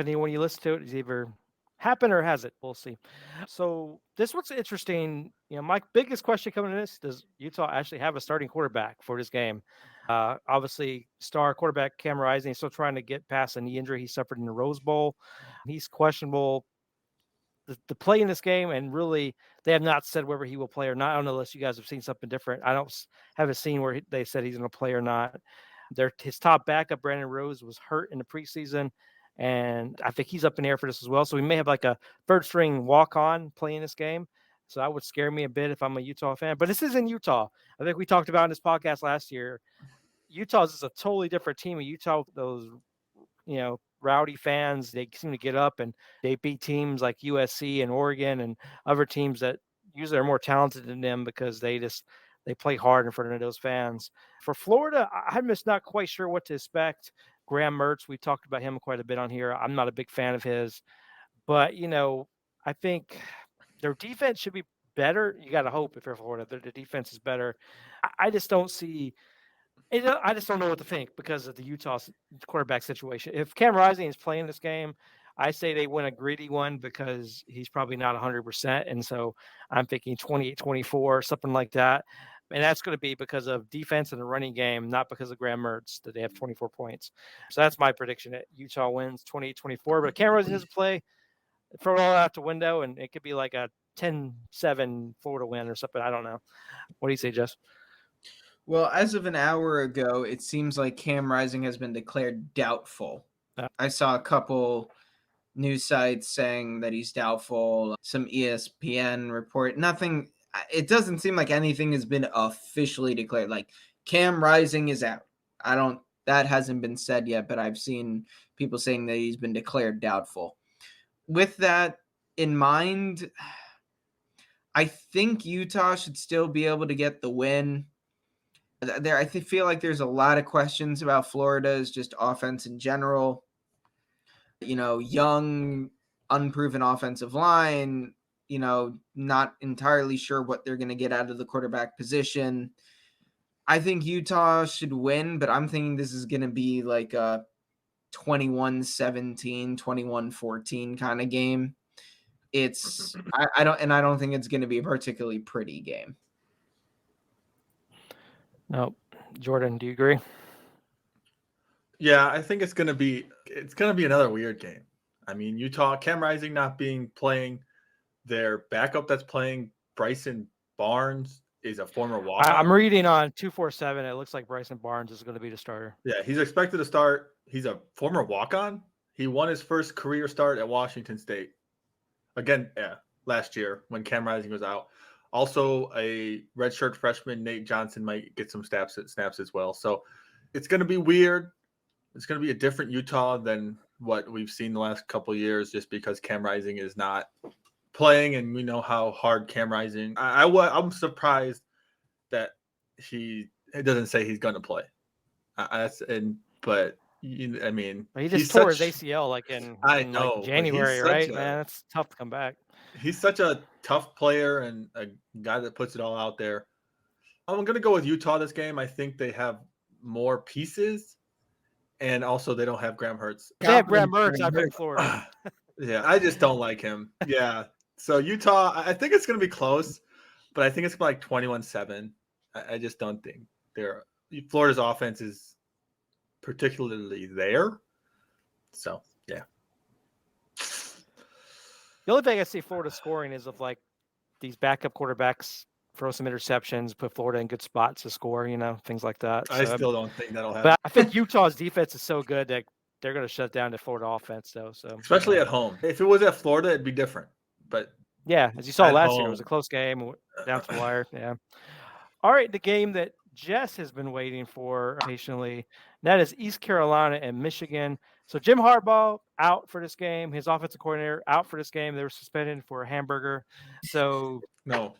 depending when you listen to it, it's either happened or has it. We'll see. So this one's interesting. My biggest question coming in this: does Utah actually have a starting quarterback for this game? Obviously, star quarterback Cam Rising is still trying to get past a knee injury he suffered in the Rose Bowl. He's questionable to play in this game, and really, they have not said whether he will play or not. I don't know unless you guys have seen something different. I don't haven't seen where they said he's going to play or not. His top backup, Brandon Rose, was hurt in the preseason, and I think he's up in the air for this as well. So we may have like a third string walk on playing this game. So that would scare me a bit if I'm a Utah fan. But this is in Utah. I think we talked about in this podcast last year. Utah's is a totally different team. Utah, those rowdy fans, they seem to get up and they beat teams like USC and Oregon and other teams that usually are more talented than them because they play hard in front of those fans. For Florida, I'm just not quite sure what to expect. Graham Mertz, we talked about him quite a bit on here. I'm not a big fan of his, but I think their defense should be better. You got to hope if you're Florida, the defense is better. I just don't see I just don't know what to think because of the Utah quarterback situation. If Cam Rising is playing this game, I say they win a gritty one because he's probably not 100%. And so I'm thinking 28-24, something like that. And that's going to be because of defense and the running game, not because of Graham Mertz that they have 24 points. So that's my prediction that Utah wins 28-24. But if Cam Rising doesn't play, throw it all out the window, and it could be like a 10-7 Florida win or something. I don't know. What do you say, Jess? Well, as of an hour ago, it seems like Cam Rising has been declared doubtful. I saw a couple news sites saying that he's doubtful, some ESPN report. Nothing, it doesn't seem like anything has been officially declared. Like Cam Rising is out. That hasn't been said yet, but I've seen people saying that he's been declared doubtful. With that in mind, I think Utah should still be able to get the win. I feel like there's a lot of questions about Florida's just offense in general. Young, unproven offensive line, not entirely sure what they're going to get out of the quarterback position. I think Utah should win, but I'm thinking this is going to be like a 21-17, 21-14 kind of game. I don't think it's going to be a particularly pretty game. No. Jordan, do you agree? Yeah, I think it's gonna be another weird game. I mean, Utah, Cam Rising not playing, their backup that's playing, Bryson Barnes, is a former walk-on. I'm reading on 247. It looks like Bryson Barnes is going to be the starter. Yeah, he's expected to start. He's a former walk-on. He won his first career start at Washington State. Again, last year when Cam Rising was out. Also, a redshirt freshman, Nate Johnson, might get some snaps as well. So it's going to be weird. It's going to be a different Utah than what we've seen the last couple of years, just because Cam Rising is not playing, and we know how hard Cam Rising. I'm surprised that it doesn't say he's going to play. But I mean, he just tore his ACL in like January, right? Man, that's tough to come back. He's such a tough player and a guy that puts it all out there. I'm going to go with Utah this game. I think they have more pieces. And also, they don't have Graham Mertz. They have Graham Mertz. I picked Florida. Yeah, I just don't like him. Yeah. So Utah, I think it's going to be close, but I think it's like 21-7. I just don't think Florida's offense is particularly there. So, yeah. The only thing I see Florida scoring is of like these backup quarterbacks throw some interceptions, put Florida in good spots to score, things like that. I still don't think that'll happen. But I think Utah's defense is so good that they're going to shut down the Florida offense, though. So especially at home. If it was at Florida, it'd be different. But yeah, as you saw last year, it was a close game down to the wire. Yeah. All right, the game that Jess has been waiting for patiently. That is East Carolina and Michigan. So Jim Harbaugh out for this game. His offensive coordinator out for this game. They were suspended for a hamburger. So no,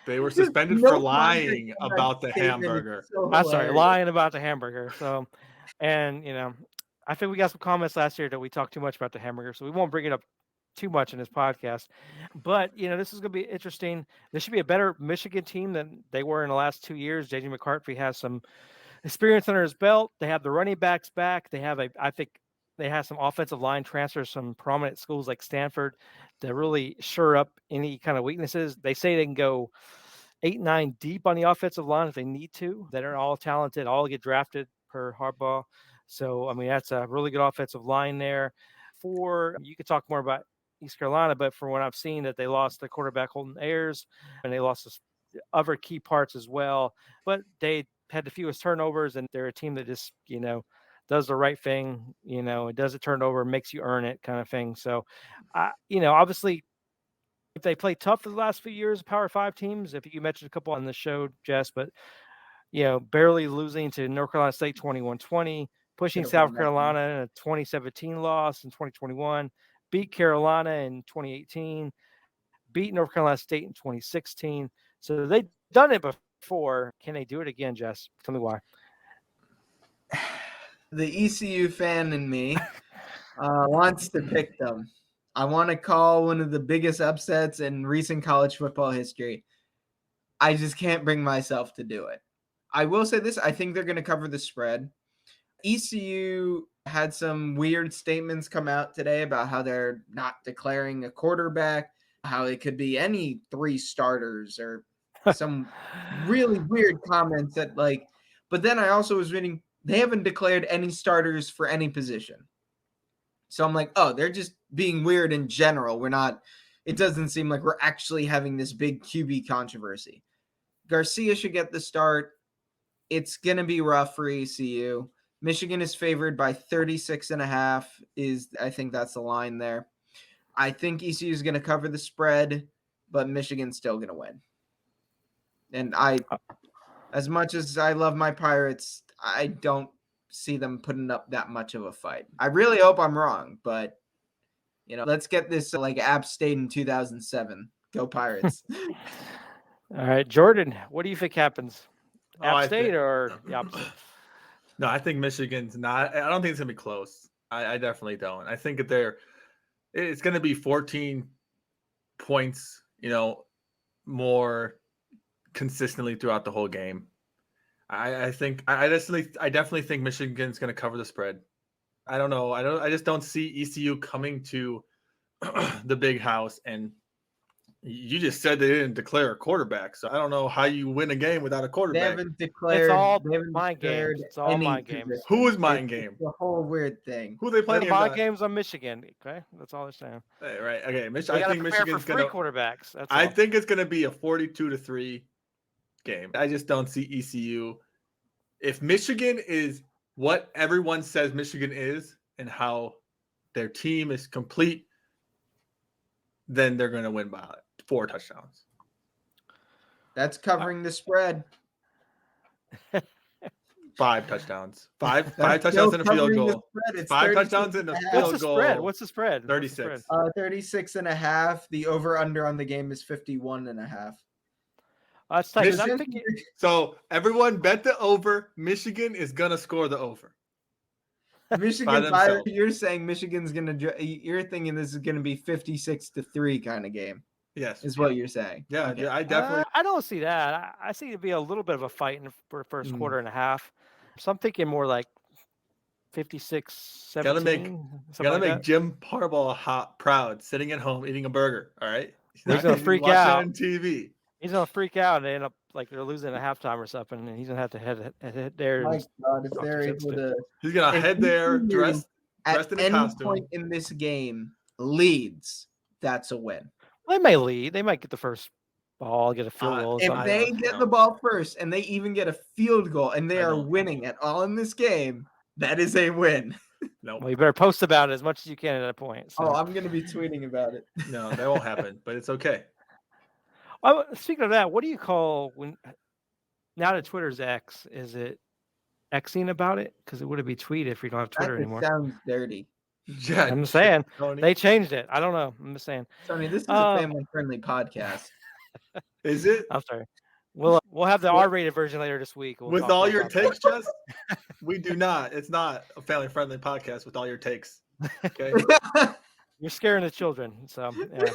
they were suspended for lying about the hamburger. I'm sorry, lying about the hamburger. So, and I think we got some comments last year that we talked too much about the hamburger, so we won't bring it up too much in this podcast. But this is going to be interesting. This should be a better Michigan team than they were in the last 2 years. JJ McCarthy has some experience under his belt. They have the running backs back. They have I think they have some offensive line transfers from prominent schools like Stanford to really shore up any kind of weaknesses. They say they can go 8-9 deep on the offensive line if they need to. That are all talented, all get drafted per Harbaugh. So, I mean, that's a really good offensive line there. You could talk more about East Carolina, but for what I've seen, that they lost the quarterback Holton Ayers, and they lost other key parts as well. But they had the fewest turnovers, and they're a team that just, does the right thing. It does a turnover, makes you earn it kind of thing. So, obviously, if they play tough for the last few years, Power 5 teams, if you mentioned a couple on the show, Jess, but, barely losing to North Carolina State 21-20, pushing South Carolina in a 2017 loss in 2021, beat Carolina in 2018, beat North Carolina State in 2016. So they've done it before. Can they do it again, Jess? Tell me why. The ECU fan in me wants to pick them. I want to call one of the biggest upsets in recent college football history. I just can't bring myself to do it. I will say this. I think they're going to cover the spread. ECU had some weird statements come out today about how they're not declaring a quarterback, how it could be any 3 starters, or some really weird comments that but then I also was reading they haven't declared any starters for any position. So I'm like, oh, they're just being weird in general. It doesn't seem like we're actually having this big QB controversy. Garcia should get the start. It's going to be rough for ECU. Michigan is favored by 36.5. I think that's the line there. I think ECU is going to cover the spread, but Michigan's still going to win. And as much as I love my Pirates, I don't see them putting up that much of a fight. I really hope I'm wrong, but let's get this like App State in 2007. Go Pirates. All right, Jordan, what do you think happens? App State or the opposite? No, I think Michigan's not. I don't think it's gonna be close. I definitely don't. I think it's gonna be 14 points, more consistently throughout the whole game. I definitely think Michigan's gonna cover the spread. I don't know. I just don't see ECU coming to the big house. And you just said they didn't declare a quarterback, so I don't know how you win a game without a quarterback. They haven't declared. It's all mind games. It's all mind games. Who is mind game? The whole weird thing. Who they playing? Mind games on Michigan. Okay, that's all they're saying. Hey, right. Okay. I think Michigan's going to quarterbacks. I think it's going to be a 42-3 game. I just don't see ECU. If Michigan is what everyone says Michigan is and how their team is complete, then they're going to win by 4 touchdowns. That's covering the spread. 5 touchdowns. 5 touchdowns and a field goal. 5 touchdowns and a field goal. What's the spread? 36. 36.5. The over-under on the game is 51.5. That's tight. So everyone bet the over. Michigan is going to score the over. Michigan, you're saying Michigan's going to – you're thinking this is going to be 56-3 kind of game. Yes. Is what you're saying. Yeah, okay. I definitely I don't see that. I see it be a little bit of a fight in the first quarter and a half. So I'm thinking more like 56-17. Gotta make Jim Harbaugh proud, sitting at home eating a burger. All right. He's gonna freak out on TV. He's gonna freak out and end up like they're losing at halftime or something, and he's gonna have to head there. My God, if they're able to, he's gonna head there dressed in a costume. Point in this game leads, that's a win. They may lead. They might get the first ball, get a field goal. If they get the ball first and they even get a field goal and they are winning at all in this game, that is a win. No. Well, you better post about it as much as you can at that point. So. Oh, I'm going to be tweeting about it. No, that won't happen, but it's okay. Speaking of that, what do you call when now that Twitter's X? Is it Xing about it? Because it would be tweeted if we don't have Twitter anymore. Sounds dirty. Yeah, I'm saying they changed it. I don't know. I'm just saying. Tony, this is a family-friendly podcast. Is it? I'm sorry. We'll have the R-rated version later this week. With all your takes, Jess? We do not. It's not a family-friendly podcast with all your takes. Okay. You're scaring the children. So yeah.